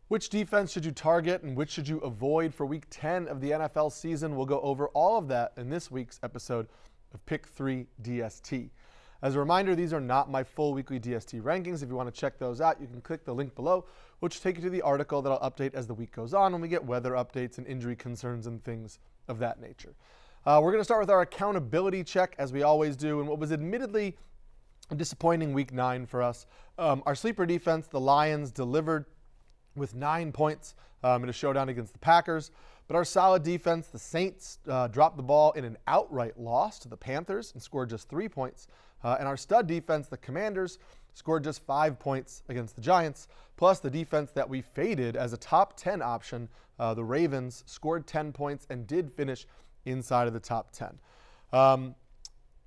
Which defense should you target and which should you avoid for Week 10 of the NFL season? We'll go over all of that in this week's episode of Pick 3 DST. As a reminder, these are not my full weekly DST rankings. If you want to check those out, you can click the link below, which will take you to the article that I'll update as the week goes on when we get weather updates and injury concerns and things of that nature. We're going to start with our accountability check, as we always do, and what was admittedly a disappointing Week 9 for us. Our sleeper defense, the Lions, delivered with 9 points in a showdown against the Packers. But our solid defense, the Saints, dropped the ball in an outright loss to the Panthers and scored just 3 points. And our stud defense, the Commanders, scored just 5 points against the Giants. Plus the defense that we faded as a top 10 option, the Ravens, scored 10 points and did finish inside of the top 10.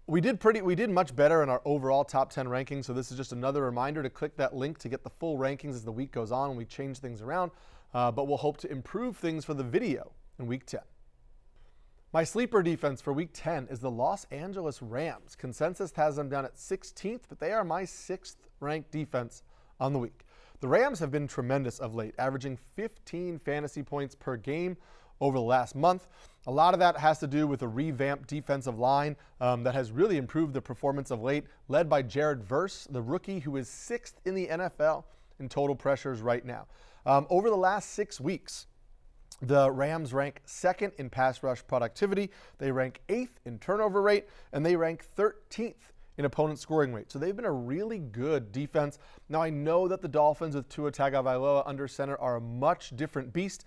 We did much better in our overall top 10 rankings, so this is just another reminder to click that link to get the full rankings as the week goes on and we change things around, but we'll hope to improve things for the video in Week 10. My sleeper defense for Week 10 is the Los Angeles Rams. Consensus has them down at 16th, but they are my 6th ranked defense on the week. The Rams have been tremendous of late, averaging 15 fantasy points per game over the last month. A lot of that has to do with a revamped defensive line that has really improved the performance of late, led by Jared Verse, the rookie who is 6th in the NFL in total pressures right now. Over the last 6 weeks, the Rams rank 2nd in pass rush productivity, they rank 8th in turnover rate, and they rank 13th in opponent scoring rate. So they've been a really good defense. Now I know that the Dolphins with Tua Tagovailoa under center are a much different beast,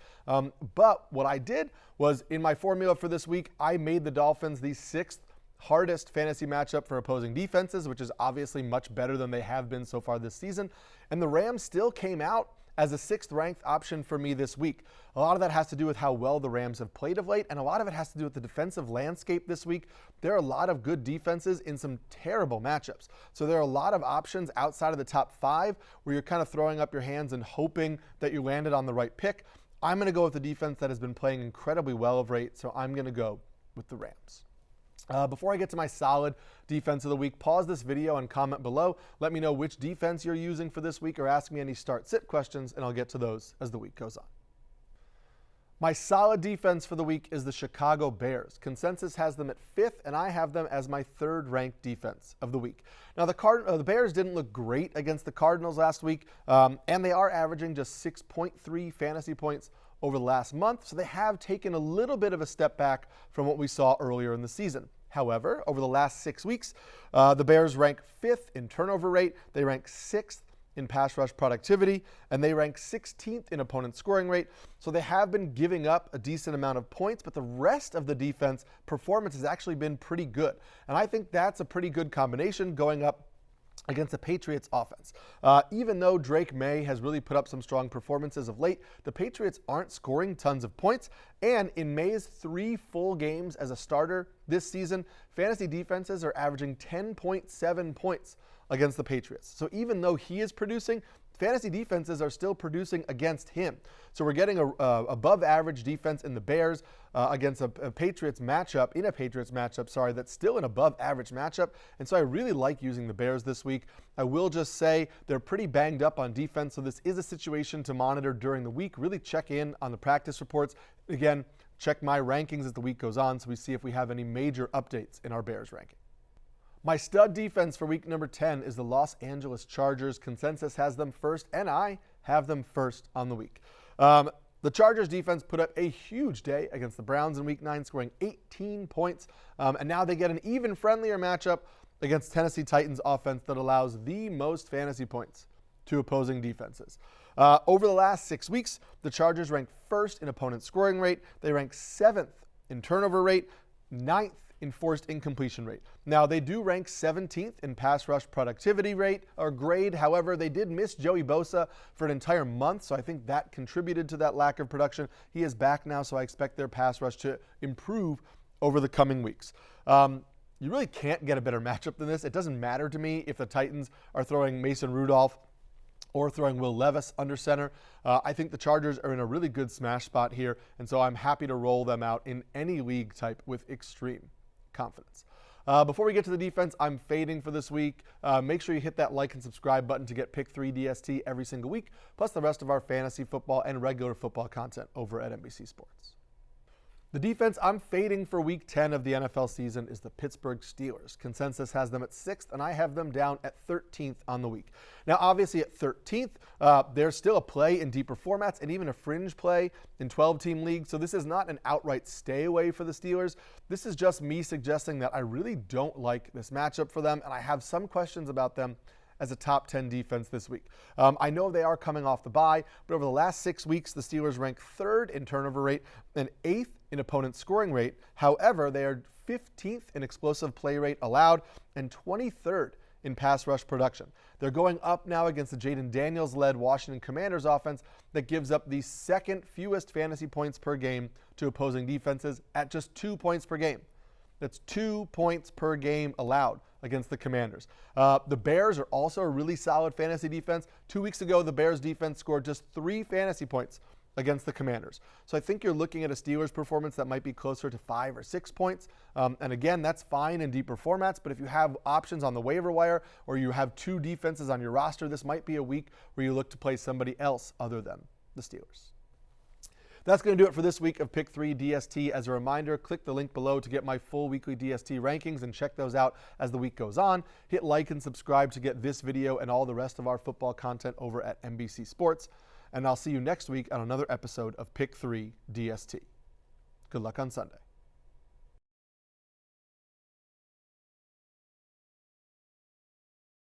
but what I did was in my formula for this week, I made the Dolphins the 6th hardest fantasy matchup for opposing defenses, which is obviously much better than they have been so far this season. And the Rams still came out as a 6th ranked option for me this week. A lot of that has to do with how well the Rams have played of late, and a lot of it has to do with the defensive landscape this week. There are a lot of good defenses in some terrible matchups. So there are a lot of options outside of the top 5 where you're kind of throwing up your hands and hoping that you landed on the right pick. I'm going to go with the defense that has been playing incredibly well of late, so I'm going to go with the Rams. Before I get to my solid defense of the week, pause this video and comment below. Let me know which defense you're using for this week or ask me any start-sit questions, and I'll get to those as the week goes on. My solid defense for the week is the Chicago Bears. Consensus has them at 5th, and I have them as my 3rd ranked defense of the week. Now, the Bears didn't look great against the Cardinals last week, and they are averaging just 6.3 fantasy points over the last month, so they have taken a little bit of a step back from what we saw earlier in the season. However, over the last 6 weeks, the Bears rank 5th in turnover rate, they rank 6th in pass rush productivity, and they rank 16th in opponent scoring rate. So they have been giving up a decent amount of points, but the rest of the defense performance has actually been pretty good. And I think that's a pretty good combination going up against the Patriots offense. Even though Drake May has really put up some strong performances of late, the Patriots aren't scoring tons of points. And in May's 3 full games as a starter this season, fantasy defenses are averaging 10.7 points against the Patriots. So even though he is producing, fantasy defenses are still producing against him. So we're getting a above average defense in the Bears against a Patriots matchup, that's still an above average matchup. And so I really like using the Bears this week. I will just say they're pretty banged up on defense, so this is a situation to monitor during the week. Really check in on the practice reports. Again, check my rankings as the week goes on so we see if we have any major updates in our Bears ranking. My stud defense for week number 10 is the Los Angeles Chargers. Consensus has them 1st, and I have them 1st on the week. The Chargers defense put up a huge day against the Browns in week 9, scoring 18 points. And now they get an even friendlier matchup against Tennessee Titans offense that allows the most fantasy points to opposing defenses. Over the last 6 weeks, the Chargers rank 1st in opponent scoring rate. They rank 7th in turnover rate, 9th in forced incompletion rate. Now, they do rank 17th in pass rush productivity rate or grade. However, they did miss Joey Bosa for an entire month, so I think that contributed to that lack of production. He is back now, so I expect their pass rush to improve over the coming weeks. You really can't get a better matchup than this. It doesn't matter to me if the Titans are throwing Mason Rudolph or throwing Will Levis under center. I think the Chargers are in a really good smash spot here, and so I'm happy to roll them out in any league type with extreme confidence. Before we get to the defense, I'm fading for this week. Make sure you hit that like and subscribe button to get Pick 3 DST every single week, plus the rest of our fantasy football and regular football content over at NBC Sports. The defense I'm fading for Week 10 of the NFL season is the Pittsburgh Steelers. Consensus has them at 6th, and I have them down at 13th on the week. Now, obviously at 13th, there's still a play in deeper formats and even a fringe play in 12-team leagues, so this is not an outright stay away for the Steelers. This is just me suggesting that I really don't like this matchup for them, and I have some questions about them as a top 10 defense this week. I know they are coming off the bye, but over the last 6 weeks, the Steelers rank 3rd in turnover rate and 8th in opponent scoring rate. However, they are 15th in explosive play rate allowed and 23rd in pass rush production. They're going up now against the Jaden Daniels-led Washington Commanders offense that gives up the 2nd fewest fantasy points per game to opposing defenses at just 2 points per game. That's 2 points per game allowed against the Commanders. The Bears are also a really solid fantasy defense. 2 weeks ago, the Bears defense scored just 3 fantasy points against the Commanders. So I think you're looking at a Steelers performance that might be closer to 5 or 6 points. And again, that's fine in deeper formats, but if you have options on the waiver wire or you have 2 defenses on your roster, this might be a week where you look to play somebody else other than the Steelers. That's going to do it for this week of Pick 3 DST. As a reminder, click the link below to get my full weekly DST rankings and check those out as the week goes on. Hit like and subscribe to get this video and all the rest of our football content over at NBC Sports. And I'll see you next week on another episode of Pick 3 DST. Good luck on Sunday.